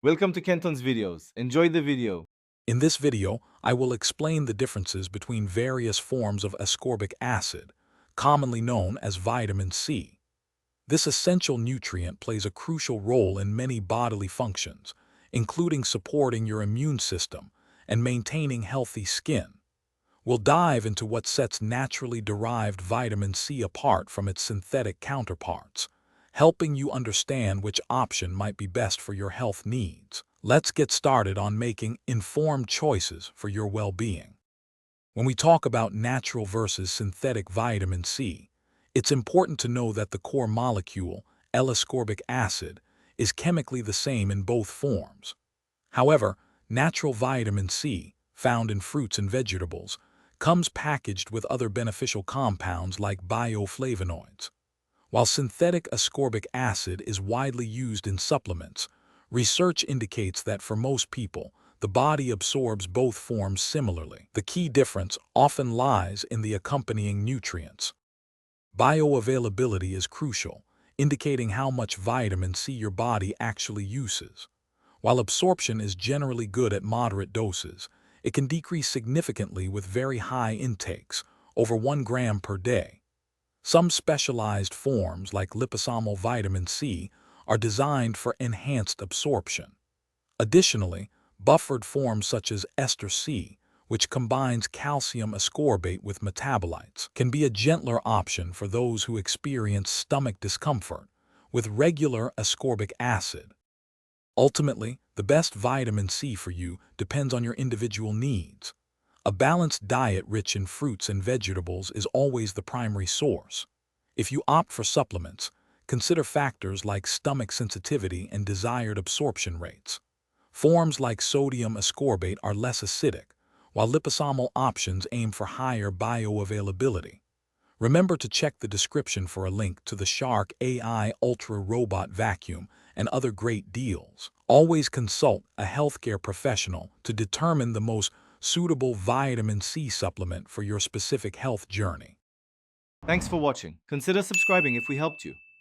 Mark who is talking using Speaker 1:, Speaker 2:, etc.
Speaker 1: Welcome to Kenton's videos. Enjoy the video.
Speaker 2: In this video, I will explain the differences between various forms of ascorbic acid, commonly known as vitamin C. This essential nutrient plays a crucial role in many bodily functions, including supporting your immune system and maintaining healthy skin. We'll dive into what sets naturally derived vitamin C apart from its synthetic counterparts, helping you understand which option might be best for your health needs. Let's get started on making informed choices for your well-being. When we talk about natural versus synthetic vitamin C, it's important to know that the core molecule, L-ascorbic acid, is chemically the same in both forms. However, natural vitamin C, found in fruits and vegetables, comes packaged with other beneficial compounds like bioflavonoids. While synthetic ascorbic acid is widely used in supplements, research indicates that for most people, the body absorbs both forms similarly. The key difference often lies in the accompanying nutrients. Bioavailability is crucial, indicating how much vitamin C your body actually uses. While absorption is generally good at moderate doses, it can decrease significantly with very high intakes, over 1 gram per day. Some specialized forms, like liposomal vitamin C, are designed for enhanced absorption. Additionally, buffered forms such as ester C, which combines calcium ascorbate with metabolites, can be a gentler option for those who experience stomach discomfort with regular ascorbic acid. Ultimately, the best vitamin C for you depends on your individual needs. A balanced diet rich in fruits and vegetables is always the primary source. If you opt for supplements, consider factors like stomach sensitivity and desired absorption rates. Forms like sodium ascorbate are less acidic, while liposomal options aim for higher bioavailability. Remember to check the description for a link to the Shark AI Ultra Robot Vacuum and other great deals. Always consult a healthcare professional to determine the most suitable vitamin C supplement for your specific health journey.
Speaker 1: Thanks for watching. Consider subscribing if we helped you.